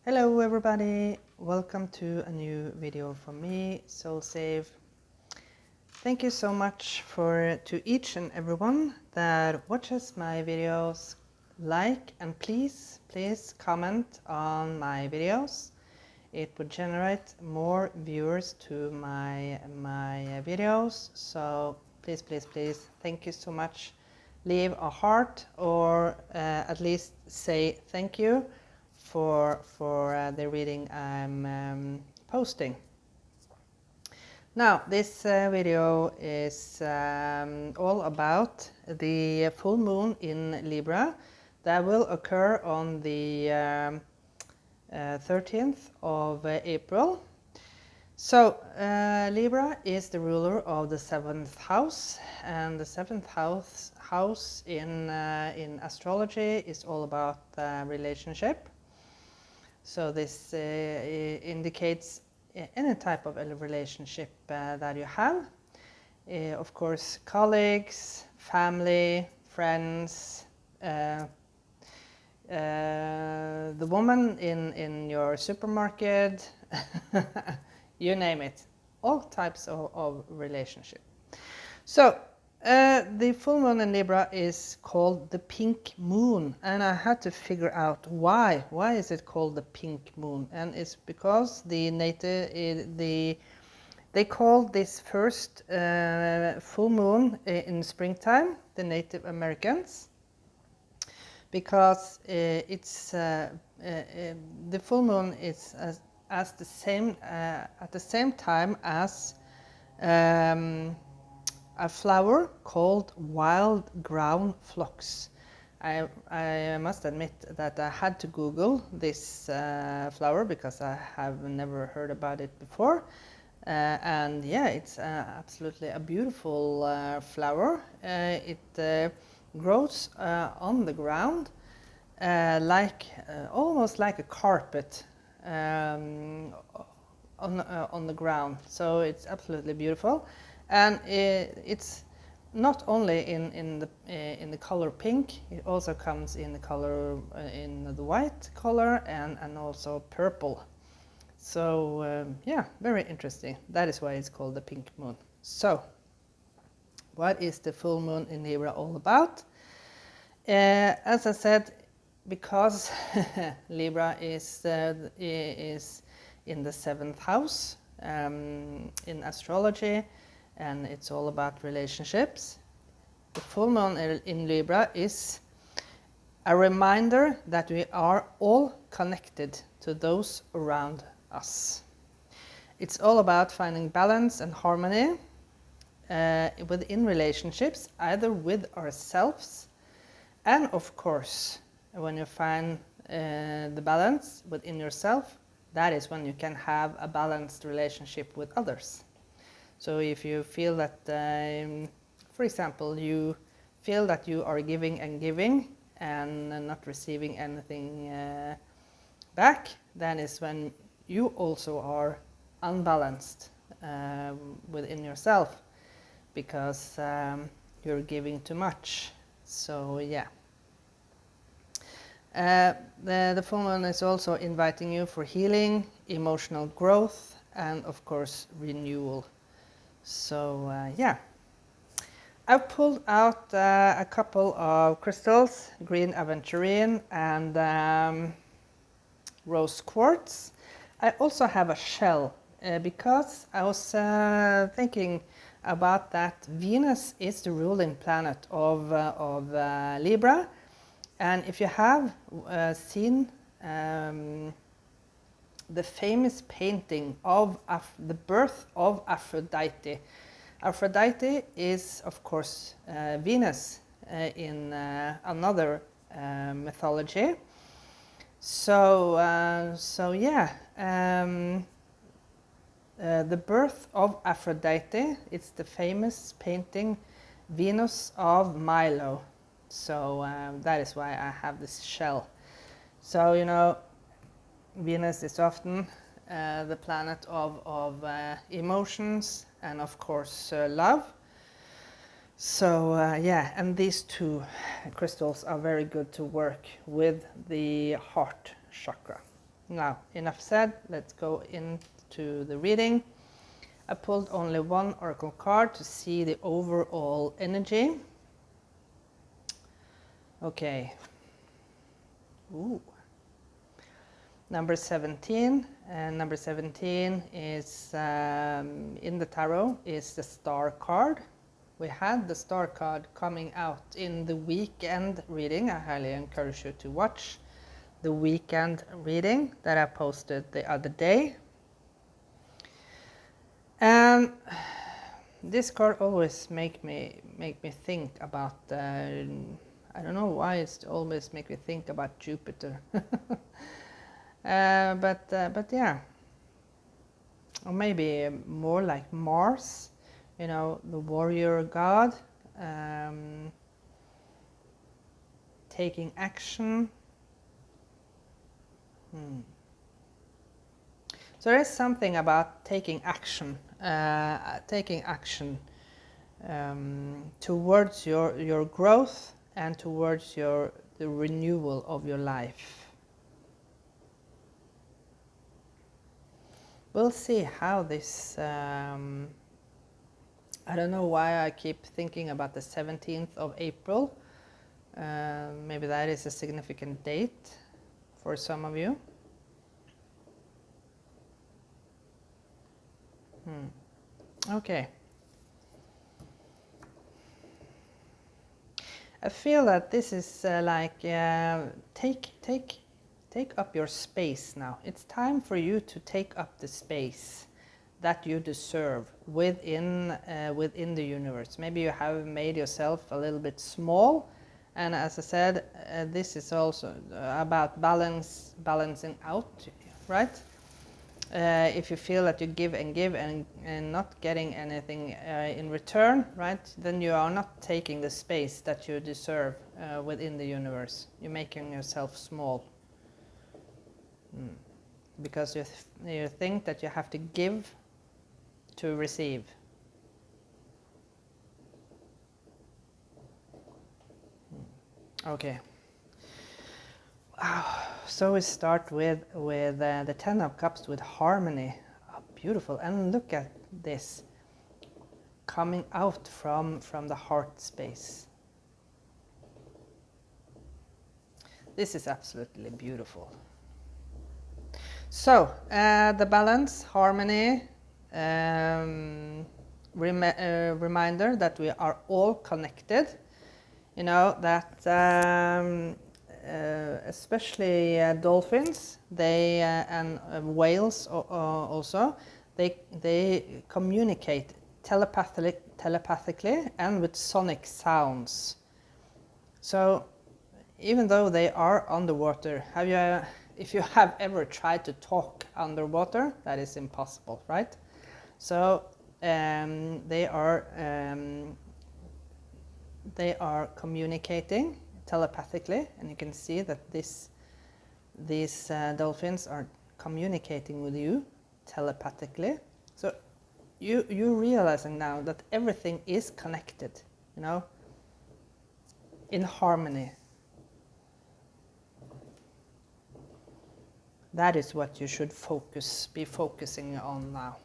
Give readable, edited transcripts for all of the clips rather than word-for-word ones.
Hello everybody, welcome to a new video from me, Soul Save. Thank you so much to each and everyone that watches my videos. Like and please comment on my videos. It would generate more viewers to my videos, so please thank you so much. Leave a heart or at least say thank you for the reading I'm posting. Now this video is all about the full moon in Libra that will occur on the 13th of April. So Libra is the ruler of the 7th house, and the 7th house in astrology is all about relationship. So this indicates any type of a relationship that you have. Of course, colleagues, family, friends, the woman in your supermarket, you name it, all types of relationship. So the full moon in Libra is called the pink moon, and I had to figure out why is it called the pink moon, and it's because they called this first full moon in springtime, the Native Americans, because the full moon is at the same time as a flower called wild ground phlox. I must admit that I had to Google this flower because I have never heard about it before. And yeah, it's absolutely a beautiful flower. It grows on the ground almost like a carpet on the ground. So it's absolutely beautiful, and it's not only in the color pink. It also comes in the color in the white color and also purple. So yeah, very interesting. That is why it's called the pink moon. So what is the full moon in Libra all about? As I said, because Libra is in the 7th house in astrology, and it's all about relationships. The full moon in Libra is a reminder that we are all connected to those around us. It's all about finding balance and harmony within relationships, either with ourselves, and of course, when you find the balance within yourself, that is when you can have a balanced relationship with others. So if you feel that, for example, you feel that you are giving and not receiving anything back, then is when you also are unbalanced within yourself, because you're giving too much. So yeah. The full moon is also inviting you for healing, emotional growth, and of course renewal. So yeah, I've pulled out a couple of crystals, green aventurine and rose quartz. I also have a shell because I was thinking about that Venus is the ruling planet of Libra. And if you have seen the famous painting of the birth of Aphrodite. Aphrodite is, of course, Venus in another mythology. So yeah, the birth of Aphrodite, it's the famous painting Venus of Milo. So that is why I have this shell. So, you know, Venus is often the planet of emotions and of course love. So yeah, and these two crystals are very good to work with the heart chakra. Now, enough said, let's go into the reading. I pulled only one oracle card to see the overall energy. Okay. Ooh. Number 17, and number 17 is in the tarot is the star card. We had the star card coming out in the weekend reading. I highly encourage you to watch the weekend reading that I posted the other day. And this card always make me think about I don't know why it's always make me think about Jupiter. But yeah, or maybe more like Mars, you know, the warrior god, taking action. So there is something about taking action, towards your growth and towards the renewal of your life. We'll see how this, I don't know why I keep thinking about the 17th of April. Maybe that is a significant date for some of you. Okay. I feel that this is like take up your space now. It's time for you to take up the space that you deserve within the universe. Maybe you have made yourself a little bit small, and as I said, this is also about balancing out, right? If you feel that you give and not getting anything in return, right, then you are not taking the space that you deserve within the universe. You're making yourself small. Because you think that you have to give to receive. Okay. So we start with the Ten of Cups with harmony. Oh, beautiful. And look at this coming out from the heart space. This is absolutely beautiful. So the balance, harmony, reminder that we are all connected. You know that especially dolphins, they and whales also, they communicate telepathically and with sonic sounds. So even though they are underwater, if you have ever tried to talk underwater, that is impossible, right? So they are communicating telepathically, and you can see that these dolphins are communicating with you telepathically. So you're realizing now that everything is connected, you know, in harmony. That is what you should be focusing on now.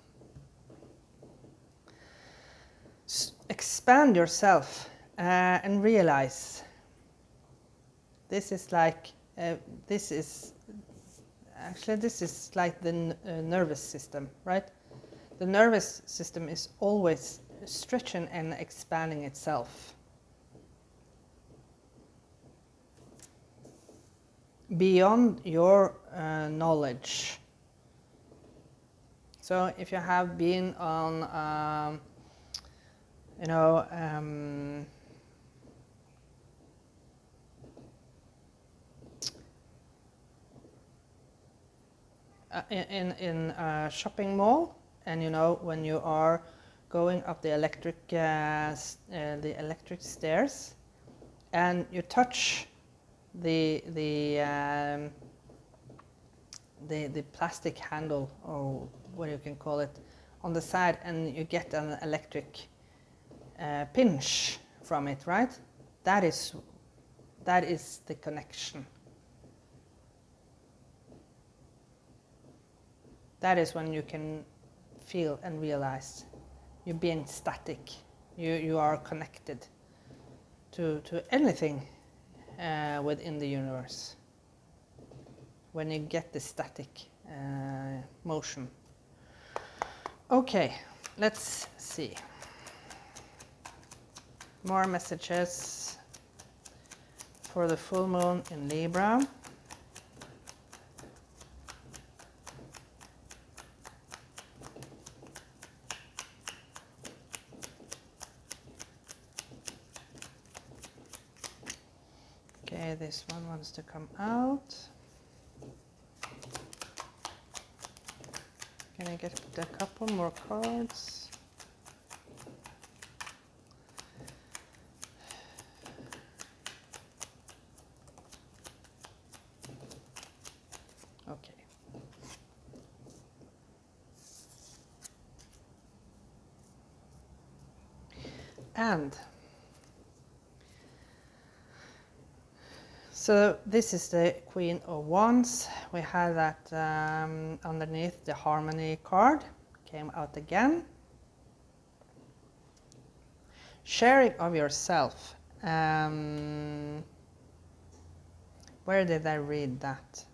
Expand yourself and realize this is like this is like the nervous system, right? The nervous system is always stretching and expanding itself beyond your knowledge. So if you have been on you know, in a shopping mall, and you know, when you are going up the electric stairs, and you touch the plastic handle, or what you can call it, on the side, and you get an electric pinch from it, right? That is the connection. that is when you can feel and realize you're being static. You are connected to anything within the universe. When you get the static motion. Okay, let's see. More messages for the full moon in Libra. Okay, this one wants to come out. Can I get a couple more cards? Okay. And so this is the Queen of Wands. We have that underneath the Harmony card. Came out again. Sharing of yourself. Where did I read that?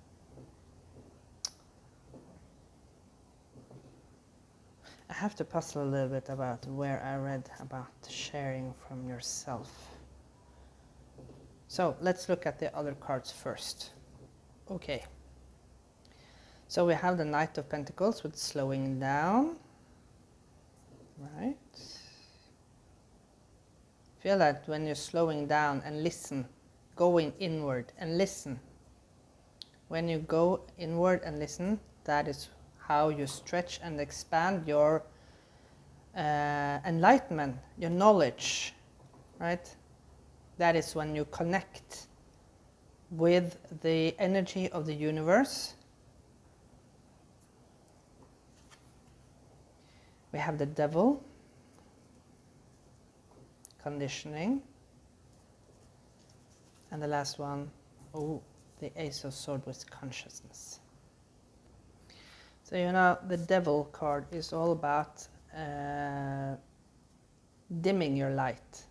I have to puzzle a little bit about where I read about sharing from yourself. So let's look at the other cards first. Okay. So we have the Knight of Pentacles with slowing down. Right. Feel that when you're slowing down and listen, going inward and listen. When you go inward and listen, that is how you stretch and expand your enlightenment, your knowledge, right? That is when you connect with the energy of the universe. We have the Devil, conditioning, and the last one, oh, the Ace of Swords with consciousness. So you know, the Devil card is all about dimming your light.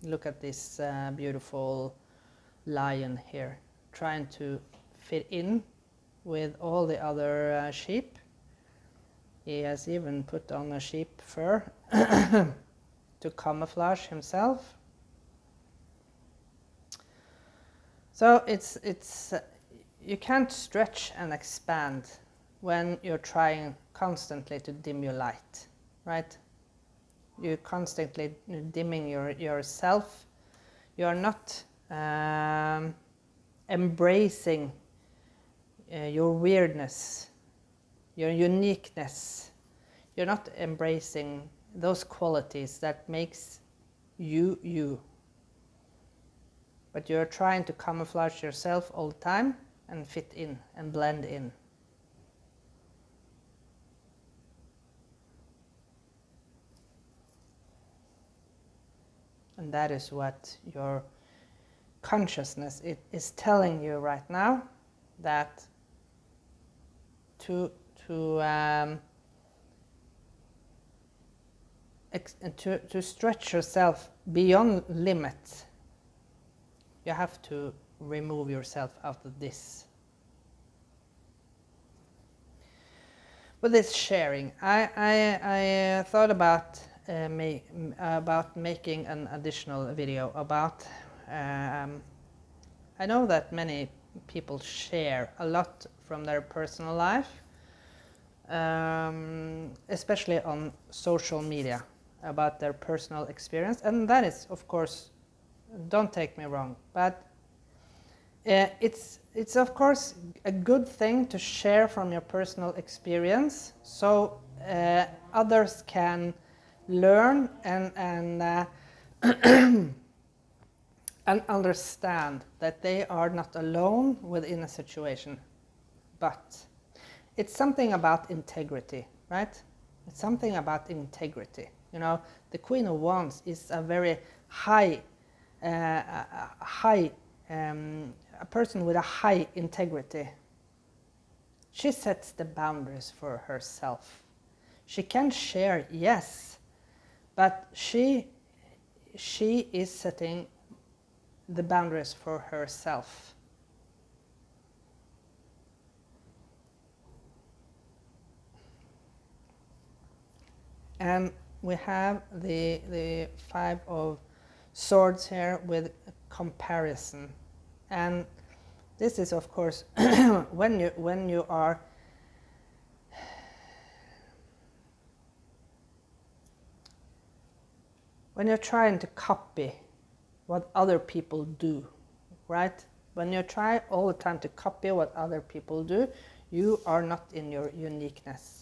Look at this beautiful lion here, trying to fit in with all the other sheep. He has even put on a sheep fur to camouflage himself. So it's you can't stretch and expand when you're trying constantly to dim your light, right? You're constantly dimming yourself. You're not embracing your weirdness, your uniqueness. You're not embracing those qualities that makes you you. But you're trying to camouflage yourself all the time and fit in and blend in. And that is what your consciousness is telling you right now, that to stretch yourself beyond limits, you have to remove yourself out of this. With this sharing, I thought about making an additional video about. I know that many people share a lot from their personal life, especially on social media, about their personal experience, and that is, of course, don't take me wrong, but it's of course a good thing to share from your personal experience, so others can learn and and understand that they are not alone within a situation. But it's something about integrity, right? It's something about integrity. You know, the Queen of Wands is a very high, a person with a high integrity. she sets the boundaries for herself. She can share, yes, but she is setting the boundaries for herself. And we have the Five of Swords here with comparison. And this is, of course, when you are when you're trying to copy what other people do, right? When you try all the time to copy what other people do, you are not in your uniqueness.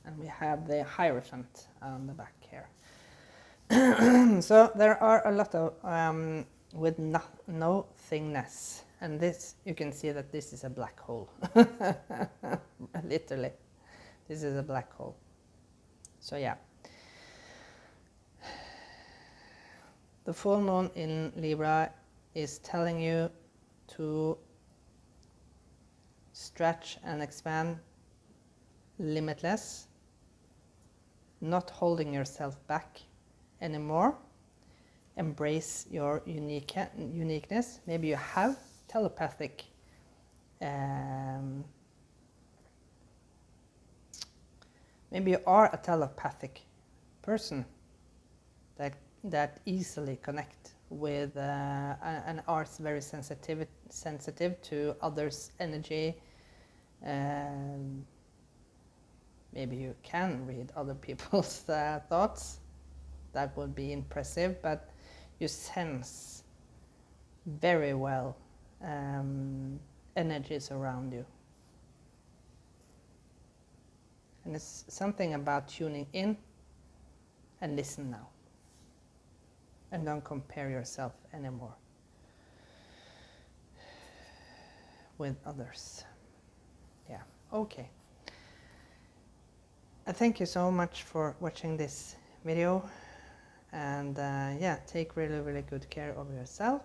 And we have the Hierophant on the back here. So there are a lot of with nothingness, and this, you can see that this is a black hole. Literally, this is a black hole. So yeah, the full moon in Libra is telling you to stretch and expand limitless, not holding yourself back anymore. Embrace your uniqueness. Maybe you have telepathic maybe you are a telepathic person that easily connect with and are very sensitive to others' energy. Maybe you can read other people's thoughts. That would be impressive, but you sense very well energies around you. And it's something about tuning in and listen now. And don't compare yourself anymore with others. Yeah, okay. Thank you so much for watching this video. And yeah, take really, really good care of yourself.